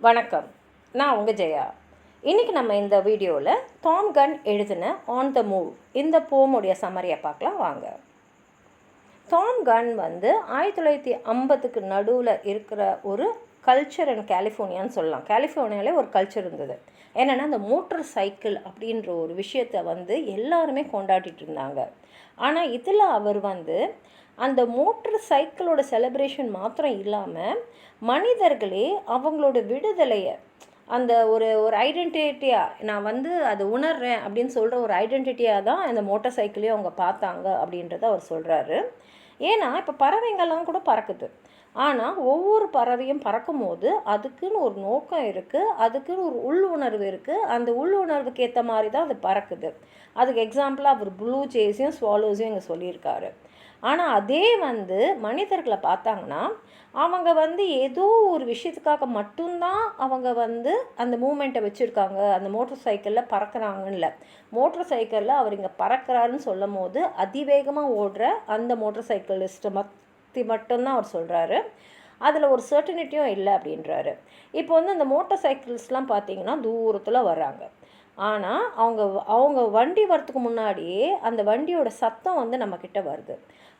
வணக்கம், நான் உங்கள் ஜெயா. இன்றைக்கி நம்ம இந்த வீடியோவில் டாம் கன் எழுதின ஆன் த மூவ் இந்த போமுடைய சம்மரியை பார்க்கலாம் வாங்க. டாம் கன் 1950க்கு நடுவில் இருக்கிற ஒரு கல்ச்சர் இன் கலிஃபோர்னியான்னு சொல்லலாம். கலிஃபோர்னியாவிலே ஒரு கல்ச்சர் இருந்தது. என்னென்னா அந்த மோட்டர் சைக்கிள் அப்படின்ற ஒரு விஷயத்தை எல்லாருமே கொண்டாடிட்டு இருந்தாங்க. ஆனால் இதில் அவர் அந்த மோட்டர் சைக்கிளோட செலிப்ரேஷன் மாத்திரம் இல்லாமல் மனிதர்களே அவங்களோட விடுதலையை அந்த ஒரு ஒரு ஐடென்டிட்டியாக நான் அதை உணர்றேன் அப்படின்னு சொல்கிற ஒரு ஐடென்டிட்டியாக தான் அந்த மோட்டார் சைக்கிளையும் அவங்க பார்த்தாங்க அப்படின்றத அவர் சொல்கிறாரு. ஏன்னா இப்போ பறவைங்கள்லாம் கூட பறக்குது. ஆனால் ஒவ்வொரு பறவையும் பறக்கும் போது அதுக்குன்னு ஒரு நோக்கம் இருக்குது, அதுக்குன்னு ஒரு உள்ளுணர்வு இருக்குது. அந்த உள்ளுணர்வுக்கு ஏற்ற மாதிரி தான் அது பறக்குது. அதுக்கு எக்ஸாம்பிளாக அவர் ப்ளூ ஜேஸையும் ஸ்வாலோஸையும் இங்கே சொல்லியிருக்காரு. ஆனால் அதே மனிதர்களை பார்த்தாங்கன்னா அவங்க ஏதோ ஒரு விஷயத்துக்காக மட்டும்தான் அவங்க அந்த மூமெண்ட்டை வச்சுருக்காங்க. அந்த மோட்டர் சைக்கிளில் பறக்கிறாங்கன்னு இல்லை, மோட்டர் சைக்கிளில் அவர் இங்கே பறக்கிறாருன்னு சொல்லும் போது அதிவேகமாக ஓடுற அந்த மோட்டர் சைக்கிளிஸ்ட்டை மட்டும்தான் அவர் சொல்கிறாரு. அதில் ஒரு சர்டனிட்டியும் இல்லை அப்படின்றாரு. இப்போ அந்த மோட்டர் சைக்கிள்ஸ்லாம் பார்த்திங்கன்னா தூரத்தில் வர்றாங்க. ஆனால் அவங்க வண்டி வரத்துக்கு முன்னாடியே அந்த வண்டியோட சத்தம் நம்மக்கிட்ட வருது.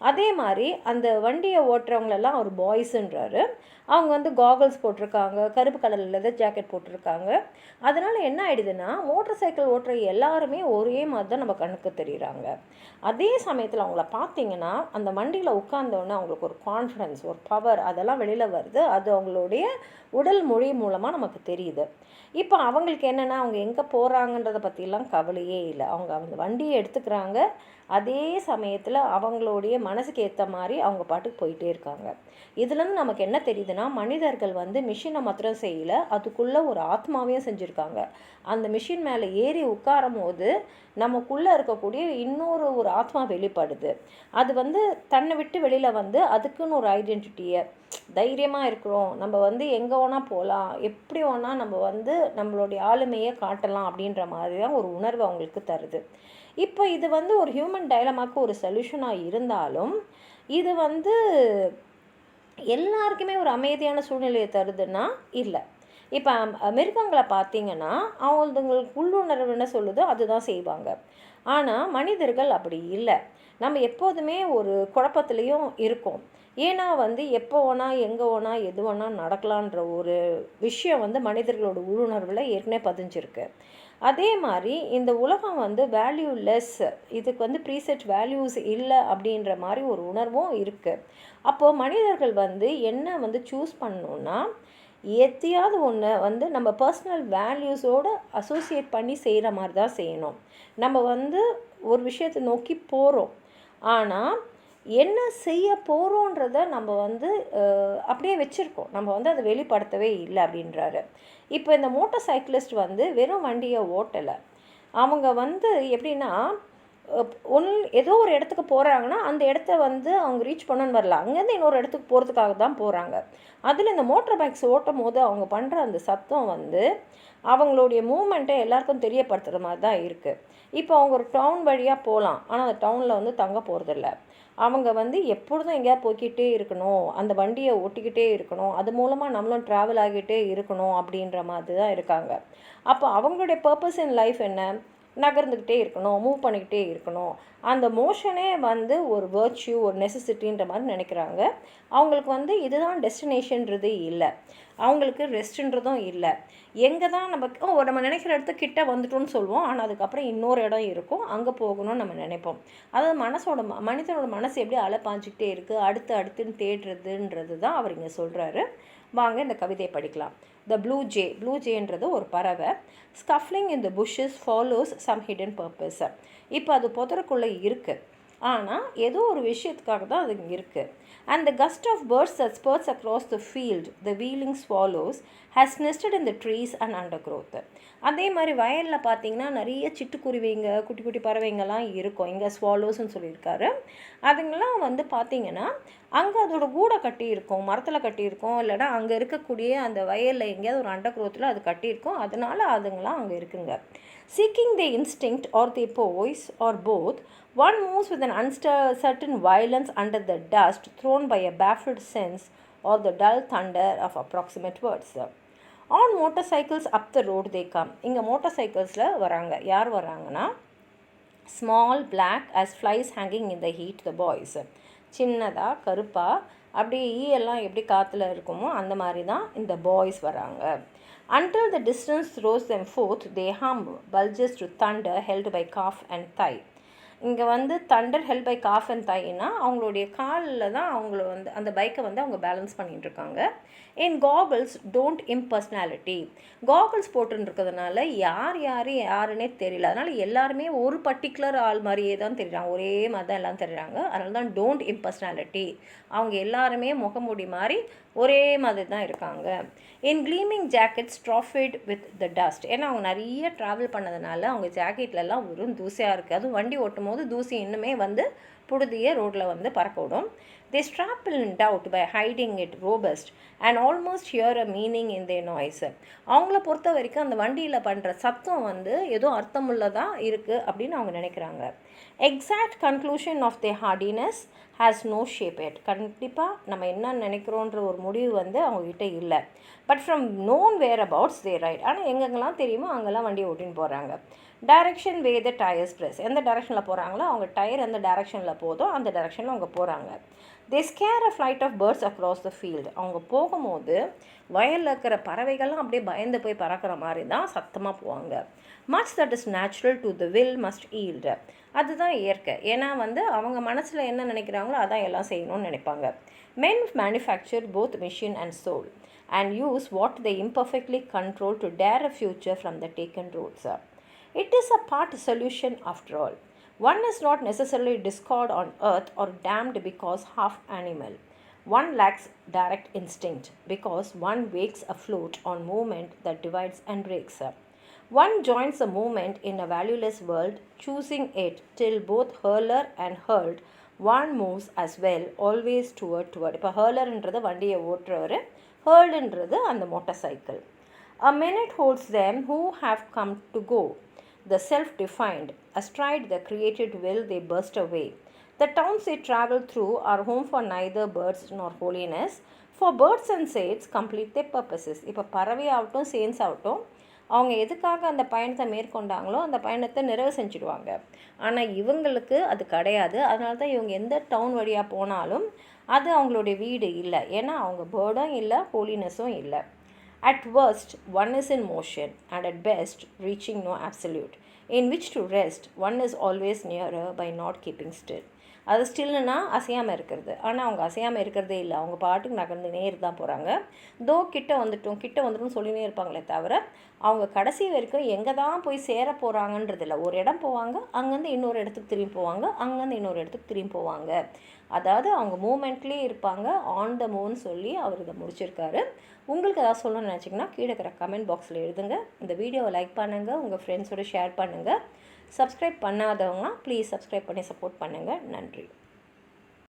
அதே மாதிரி அந்த வண்டியை ஓட்டுறவங்களெல்லாம் அவர் பாய்ஸுன்றாரு. அவங்க காகல்ஸ் போட்டிருக்காங்க, கருப்பு கலர் லெதர் ஜாக்கெட் போட்டிருக்காங்க. அதனால் என்ன ஆகிடுதுன்னா மோட்டர் சைக்கிள் ஓட்டுற எல்லாருமே ஒரே மாதிரி தான் நம்ம கண்ணுக்கு தெரியுறாங்க. அதே சமயத்தில் அவங்கள பார்த்திங்கன்னா அந்த வண்டியில் உட்கார்ந்தோன்னே அவங்களுக்கு ஒரு கான்ஃபிடென்ஸ், ஒரு பவர் அதெல்லாம் வெளியில் வருது. அது அவங்களுடைய உடல் மொழி மூலமாக நமக்கு தெரியுது. இப்போ அவங்களுக்கு என்னென்னா அவங்க எங்கே போகிறாங்கன்றதை பற்றிலாம் கவலையே இல்லை. அவங்க அந்த வண்டியை எடுத்துக்கிறாங்க. அதே சமயத்தில் அவங்களுடைய மனசுக்கு ஏற்ற மாதிரி அவங்க பாட்டுக்கு போயிட்டே இருக்காங்க. இதுலேருந்து நமக்கு என்ன தெரியுதுன்னா மனிதர்கள் மிஷினை மாத்திரம் செய்யலை, அதுக்குள்ளே ஒரு ஆத்மாவையும் செஞ்சுருக்காங்க. அந்த மிஷின் மேலே ஏறி உட்காரும் போது நமக்குள்ளே இருக்கக்கூடிய இன்னொரு ஒரு ஆத்மா வெளிப்படுது. அது தன்னை விட்டு வெளியில் அதுக்குன்னு ஒரு ஐடென்டிட்டியை தைரியமாக இருக்கிறோம், நம்ம எங்கே வேணால் போகலாம், எப்படி வேணால் நம்ம நம்மளுடைய ஆளுமையை காட்டலாம் அப்படின்ற மாதிரி தான் ஒரு உணர்வு அவங்களுக்கு தருது. இப்போ இது ஒரு ஹியூமன் டைலமாக்கு ஒரு சொல்யூஷனாக இருந்தாலும் இது எல்லாருக்குமே ஒரு அமைதியான சூழ்நிலையை தருதுன்னா இல்லை. இப்போ மிருகங்களை பார்த்திங்கன்னா அவங்களுக்கு உள்ளுணர்வு என்ன சொல்லுதோ அதுதான் செய்வாங்க. ஆனால் மனிதர்கள் அப்படி இல்லை. நம்ம எப்போதுமே ஒரு குழப்பத்துலேயும் இருக்கோம். ஏன்னா எப்போ வேணால் எங்கே வேணால் எது வேணால் நடக்கலான்ற ஒரு விஷயம் மனிதர்களோட உள்ளுணர்வில் ஏற்கனவே பதிஞ்சிருக்கு. அதே மாதிரி இந்த உலகம் வேல்யூலெஸ், இதுக்கு ப்ரீசெட் வேல்யூஸ் இல்லை அப்படின்ற மாதிரி ஒரு உணர்வும் இருக்குது. அப்போது மனிதர்கள் என்ன சூஸ் பண்ணணுன்னா எத்தையாவது ஒன்று நம்ம பர்சனல் வேல்யூஸோடு அசோசியேட் பண்ணி செய்கிற மாதிரி தான் செய்யணும். நம்ம ஒரு விஷயத்தை நோக்கி போகிறோம், ஆனால் என்ன செய்ய போகிறோன்றத நம்ம அப்படியே வச்சுருக்கோம், நம்ம அதை வெளிப்படுத்தவே இல்லை அப்படின்றாரு. இப்போ இந்த மோட்டார் சைக்கிளிஸ்ட் வெறும் வண்டியை ஓட்டலை. அவங்க எப்படின்னா ஏதோ ஒரு இடத்துக்கு போகிறாங்கன்னா அந்த இடத்த அவங்க ரீச் பண்ணணுன்னு வரல, அங்கேருந்து இன்னொரு இடத்துக்கு போகிறதுக்காக தான் போகிறாங்க. அதில் இந்த மோட்டர் பைக்ஸ் ஓட்டும் போது அவங்க பண்ணுற அந்த சத்தம் அவங்களுடைய மூமெண்ட்டை எல்லாருக்கும் தெரியப்படுத்துகிற மாதிரி தான் இருக்குது. இப்போ அவங்க ஒரு டவுன் வழியாக போகலாம், ஆனால் அந்த டவுனில் தங்க போகிறதில்ல. அவங்க எப்பொழுதும் எங்கேயாவது போய்கிட்டே இருக்கணும், அந்த வண்டியை ஓட்டிக்கிட்டே இருக்கணும், அது மூலமாக நம்மளும் ட்ராவல் ஆகிட்டே இருக்கணும் அப்படின்ற மாதிரி தான் இருக்காங்க. அப்போ அவங்களுடைய பர்பஸ் இன் லைஃப் என்ன? நகர்ந்துக்கிட்டே இருக்கணும், மூவ் பண்ணிக்கிட்டே இருக்கணும். அந்த மோஷனே ஒரு வேர்ச்சியூ, ஒரு நெசசிட்டின்ற மாதிரி நினைக்கிறாங்க. அவங்களுக்கு இதுதான் டெஸ்டினேஷன்றது இல்லை, அவங்களுக்கு ரெஸ்ட்டுன்றதும் இல்லை. எங்கே தான் நம்ம நினைக்கிற இடத்துக்கு கிட்ட வந்துட்டோன்னு சொல்லுவோம், ஆனால் அதுக்கப்புறம் இன்னொரு இடம் இருக்கும், அங்கே போகணும்னு நம்ம நினைப்போம். அதாவது மனிதனோட மனசு எப்படி அலைப்பாஞ்சிக்கிட்டே இருக்குது, அடுத்துன்னு தேடுறதுன்றது தான் அவர் இங்கே சொல்கிறாரு. வாங்க இந்த கவிதையை படிக்கலாம். த ப்ளூ ஜேன்றது ஒரு பறவை. Scuffling in the bushes follows some hidden purpose. இப்போ அது புதருக்குள்ளே இருக்குது, ஆனால் ஏதோ ஒரு விஷயத்துக்காக தான் அது இங்கே இருக்குது. And the gust of birds that spurts across the field, the wheeling swallows, has nested in the trees and undergrowth. அதே மாதிரி வயலில் பார்த்திங்கன்னா நிறைய சிட்டுக்குருவிங்க, குட்டி குட்டி பறவைங்கள்லாம் இருக்கும். இங்கே ஸ்வாலோஸ்ன்னு சொல்லியிருக்காரு. அதுங்கெல்லாம் பார்த்திங்கன்னா அங்கே அதோட கூடை கட்டி இருக்கும், மரத்தில் கட்டியிருக்கும், இல்லைனா அங்கே இருக்கக்கூடிய அந்த வயலில் எங்கேயாவது ஒரு அண்டர்க்ரோத்தில் அது கட்டியிருக்கும். அதனால் அதுங்களாம் அங்கே இருக்குங்க. Seeking the instinct or the poise or both, one moves with an uncertain violence under the dust thrown by a baffled sense or the dull thunder of approximate words. On motorcycles up the road they come. இங்கே மோட்டார் சைக்கிள்ஸில் வராங்க. யார் வராங்கன்னா, small black as flies hanging in the heat the boys. சின்னதாக கருப்பாக அப்படியே ஈயெல்லாம் எப்படி காற்றுல இருக்குமோ அந்த மாதிரி தான் இந்த பாய்ஸ் வராங்க. Until the distance throws them forth, they hum bulges to thunder held by calf and thigh. இங்கே வந்து thunder help by calf and தைனா அவங்களுடைய காலில் தான் அவங்கள வந்து அந்த பைக்கை வந்து அவங்க பேலன்ஸ் பண்ணிகிட்டு இருக்காங்க. இன் காகல்ஸ் டோன்ட் இம்பர்சனாலிட்டி. காகல்ஸ் போட்டுருக்கிறதுனால யாருன்னே தெரியல. அதனால் எல்லாருமே ஒரு பர்டிகுலர் ஆள் மாதிரியே தான் தெரியுறாங்க, ஒரே மாதிரி தான் எல்லாம் தெரியுறாங்க. அதனால தான் டோன்ட் இம்பர்சனாலிட்டி. அவங்க எல்லாருமே முகமூடி மாதிரி ஒரே மாதிரி தான் இருக்காங்க. இன் க்ளீமிங் ஜாக்கெட்ஸ் ட்ராஃபிட் வித் த டஸ்ட். ஏன்னா அவங்க நிறைய ட்ராவல் பண்ணதுனால அவங்க ஜாக்கெட்லலாம் வெறும் தூசியாக இருக்குது. அதுவும் வண்டி ஓட்டும் போது தூசி இன்னுமே வந்து புழுதியை ரோட்டில் வந்து பறக்க விடும். They strapple in doubt by hiding it robust and almost hear a meaning in their noise. அவங்கள பொறுத்த வரைக்கும் அந்த வண்டியில் பண்ணுற சத்தம் வந்து ஏதோ அர்த்தமுள்ளதாக இருக்குது அப்படின்னு அவங்க நினைக்கிறாங்க. Exact conclusion of their hardiness has no shape yet. கண்டிப்பாக நம்ம என்ன நினைக்கிறோன்ற ஒரு முடிவு வந்து அவங்கக்கிட்ட இல்லை. But from known whereabouts they ride. ஆனால் எங்கெங்கெல்லாம் தெரியுமோ அங்கெல்லாம் வண்டி ஓட்டின்னு போகிறாங்க. டைரக்ஷன் வே த டயர்ஸ் ப்ரெஸ். எந்த டைரக்ஷனில் போகிறாங்களோ அவங்க டயர் எந்த டைரக்ஷனில் போதோ அந்த டைரக்ஷனில் அவங்க போகிறாங்க. They scare a flight of birds across the field. அவங்க போகும்போது வயலில் இருக்கிற பறவைகள்லாம் அப்படியே பயந்து போய் பறக்கிற மாதிரி தான் சத்தமாக போவாங்க. Much that is natural to the will must yield. அதுதான் இயற்கை. ஏன்னா வந்து அவங்க மனசில் என்ன நினைக்கிறாங்களோ அதான் எல்லாம் செய்யணும்னு நினைப்பாங்க. Men manufacture both machine and soul and use what they imperfectly control to dare a future from the taken roads. It is a part solution after all. One is not necessarily discord on earth or damned because half animal. One lacks direct instinct because one wakes afloat on movement that divides and breaks up. One joins a movement in a valueless world, choosing it till both hurler and hurled. One moves as well, always toward. இப்போ ஹர்லர்ன்றது வண்டியை ஓட்டுறவர், ஹர்ல்டுன்றது அந்த motor cycle. A minute holds them who have come to go. The self-defined, astride the created will they burst away. The towns they travel through are home for neither birds nor holiness. For birds and saints complete their purposes. இப்போ பறவை ஆகட்டும் சேன்ஸ் ஆகட்டும் அவங்க எதுக்காக அந்த பயணத்தை மேற்கொண்டாங்களோ அந்த பயணத்தை நிறைவு செஞ்சுடுவாங்க. ஆனால் இவங்களுக்கு அது கிடையாது. அதனால தான் இவங்க எந்த டவுன் வழியாக போனாலும் அது அவங்களுடைய வீடு இல்லை. ஏன்னா அவங்க பேர்டும் இல்லை, ஹோலினஸும் இல்லை. At worst, one is in motion, and at best, reaching no absolute, in which to rest, one is always nearer by not keeping still. அது ஸ்டில்னா அசையாமல் இருக்கிறது. ஆனால் அவங்க அசையாமல் இருக்கிறதே இல்லை. அவங்க பாட்டுக்கு நகர்ந்து நேர் தான் போகிறாங்க. கிட்ட வந்துட்டோம்னு சொல்லினே இருப்பாங்களே தவிர அவங்க கடைசி வரைக்கும் எங்கே தான் போய் சேர போகிறாங்கன்றது இல்லை. ஒரு இடம் போவாங்க, அங்கேருந்து இன்னொரு இடத்துக்கு திரும்பி போவாங்க, அங்கேருந்து இன்னொரு இடத்துக்கு திரும்பி போவாங்க. அதாவது அவங்க மூமெண்ட்லேயே இருப்பாங்க. ஆன் த மூவ்னு சொல்லி அவர் இதை முடிச்சிருக்காரு. உங்களுக்கு ஏதாவது சொல்லணும்னு நினச்சிங்கன்னா கீழே இருக்கிற கமெண்ட் பாக்ஸில் எழுதுங்க. இந்த வீடியோவை லைக் பண்ணுங்கள், உங்கள் ஃப்ரெண்ட்ஸோடு ஷேர் பண்ணுங்கள். சப்ஸ்கிரைப் பண்ணாதவங்கன்னா ப்ளீஸ் சப்ஸ்கிரைப் பண்ணி சப்போர்ட் பண்ணுங்கள். நன்றி.